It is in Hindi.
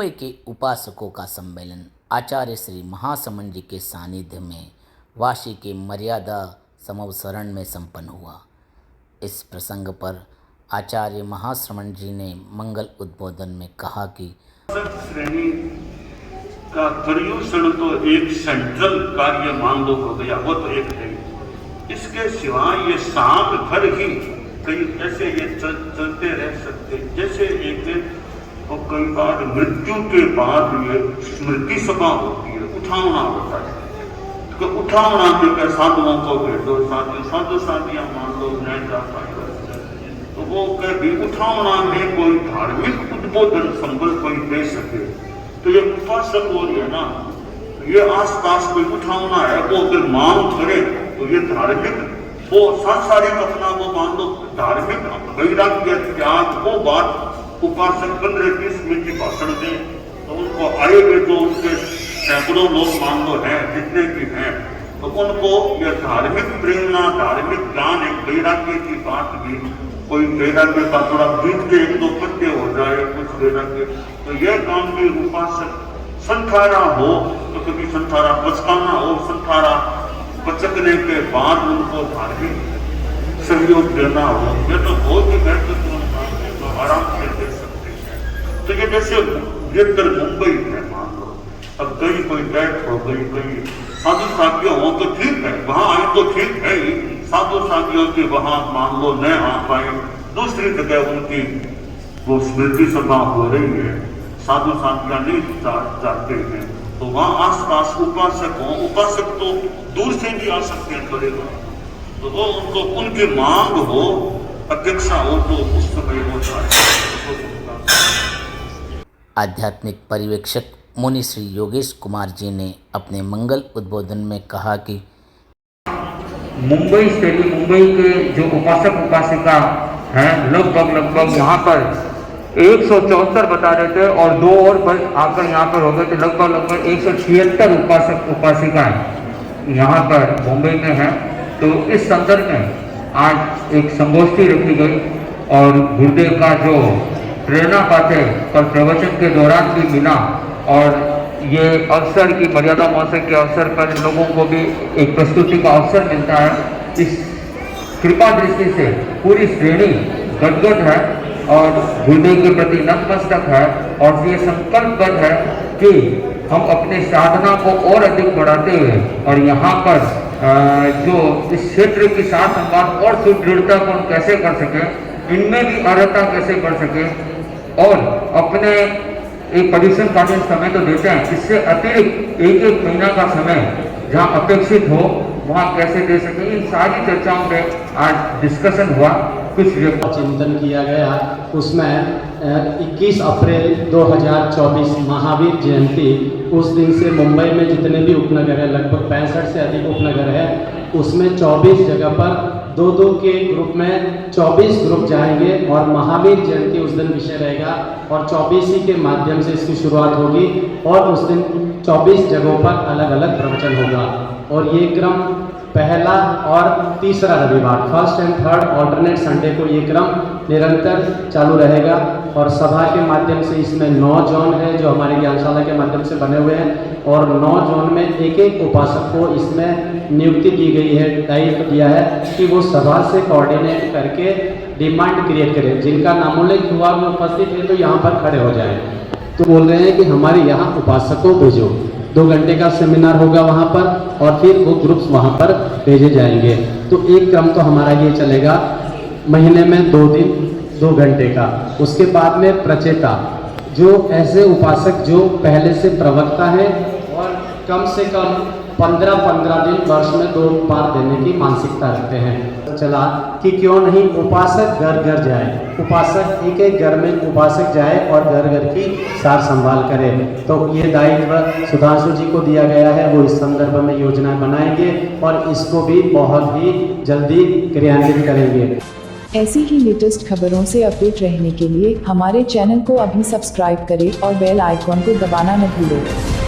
मुंबई के उपासकों का सम्मेलन आचार्य श्री महाश्रमण जी के सानिध्य में वाशी के मर्यादा समवसरण में संपन्न हुआ। इस प्रसंग पर आचार्य महाश्रमण जी ने मंगल उद्बोधन में कहा कि श्रेणी का पर्यूषण तो एक सेंट्रल कार्य मान लो हो गया, वो तो एक है। इसके सिवाय ये साल भर ही कई ऐसे ये चलते रह सकते, जैसे एक और कई बार मृत्यु के बाद ये स्मृति सभा होती है, उठावना होता है। तो उठावना के साधुओं को भेजो, साधु साधियां मान लो नहीं जा पाए, तो वो कभी उठावना में कोई धार्मिक उद्बोधन संबल कोई दे सके, तो ये उपासक हो रही है ना, ये आसपास कोई उठावना है, वो अगर मांग करे तो ये धार्मिक, वो सांसारिक अपना वो मान लो धार्मिक वैराग्य त्याग, वो बात उपासक 15-20 मिनट की भाषण दें तो उनको आएंगे, जो उनके सैकड़ों लोग मान लो हैं, जितने भी हैं, तो उनको यह धार्मिक प्रेरणा, धार्मिक ज्ञान, एक वैराग्य की बात भी, कोई वैराग्य का थोड़ा बीत के 1-2 पत्ते हो जाए कुछ वैराग्य, तो यह काम भी उपासक संथारा हो तो कभी संथारा बचकाना हो, संथारा बचकने के बाद उनको धार्मिक सहयोग देना हो, यह तो बहुत ही महत्वपूर्ण काम है, तो आराम से दे सकते हैं। तो ये जैसे ग्रेटर मुंबई है मान लो, अब कहीं कोई बैठ हो गई, कहीं साधु साधियों हो तो ठीक है, वहां आए तो ठीक है ही, साधु साधियों के वहां मान लो न आ पाए, दूसरी जगह उनकी वो स्मृति सभा हो रही है, साधु साधियां नहीं जाते हैं, तो वहां आसपास उपासक हो, उपासक तो दूर से भी आ सकते हैं थोड़े, तो वो उनको उनकी मांग हो, अपेक्षा हो, तो उस समय वो आध्यात्मिक पर्यवेक्षक मुनि श्री योगेश कुमार जी ने अपने मंगल उद्बोधन में कहा कि मुंबई के जो उपासक उपासिका हैं, लगभग वहाँ पर 174 बता रहे थे और 2 और आकर यहाँ पर हो गए थे, लगभग 176 उपासक उपासिकाएं यहाँ पर मुंबई में हैं। तो इस संदर्भ में आज एक संगोष्ठी रखी गई और गुरुदेव का जो प्रेरणा पाते पर प्रवचन के दौरान भी मिला, और ये अवसर की मर्यादा महोत्सव के अवसर पर लोगों को भी एक प्रस्तुति का अवसर मिलता है। इस कृपा दृष्टि से पूरी श्रेणी गदगद है और गुरुदेव के प्रति नतमस्तक है, और ये संकल्पबद्ध है कि हम अपने साधना को और अधिक बढ़ाते हुए और यहाँ पर जो इस क्षेत्र की साथ संवाद और सुदृढ़ता को हम कैसे कर सकें, इनमें भी अर्हता कैसे कर सकें, और अपने एक पर्यूषण कालीन समय तो देते हैं, इससे अतिरिक्त एक महीना का समय जहाँ अपेक्षित हो वहाँ कैसे दे सकें, इन सारी चर्चाओं पे आज डिस्कशन हुआ। कुछ चिंतन किया गया, उसमें 21 अप्रैल 2024 महावीर जयंती, उस दिन से मुंबई में जितने भी उपनगर है, लगभग 65 से अधिक उपनगर है, उसमें 24 जगह पर 2-2 के ग्रुप में 24 ग्रुप जाएंगे और महावीर जयंती उस दिन विषय रहेगा और 24 ही के माध्यम से इसकी शुरुआत होगी और उस दिन 24 जगहों पर अलग अलग प्रवचन होगा। और ये क्रम पहला और तीसरा रविवार, first and third alternate Sunday को ये क्रम निरंतर चालू रहेगा। और सभा के माध्यम से इसमें 9 जोन है जो हमारे ज्ञानशाला के माध्यम से बने हुए हैं, और 9 जोन में एक उपासक को इसमें नियुक्ति दी गई है, दायित्व दिया है कि वो सभा से कोऑर्डिनेट करके डिमांड क्रिएट करें, जिनका नामोल्लेख हुआ वो उपस्थित है तो यहाँ पर खड़े हो जाए। तो बोल रहे हैं कि हमारे यहाँ उपासक को भेजो, 2 घंटे का सेमिनार होगा वहाँ पर और फिर वो ग्रुप्स वहाँ पर भेजे जाएंगे। तो एक क्रम तो हमारा ये चलेगा महीने में 2 दिन 2 घंटे का। उसके बाद में प्रचेता, जो ऐसे उपासक जो पहले से प्रवक्ता है और कम से कम 15-15 दिन वर्ष में 2 बार देने की मानसिकता रखते हैं। चला कि क्यों नहीं उपासक घर घर जाए, उपासक एक घर में उपासक जाए और घर घर की सार संभाल करे। तो ये दायित्व सुधांशु जी को दिया गया है, वो इस संदर्भ में योजना बनाएंगे और इसको भी बहुत ही जल्दी क्रियान्वित करेंगे। ऐसी ही लेटेस्ट खबरों से अपडेट रहने के लिए हमारे चैनल को अभी सब्सक्राइब करें और बेल आइकॉन को दबाना न भूलें।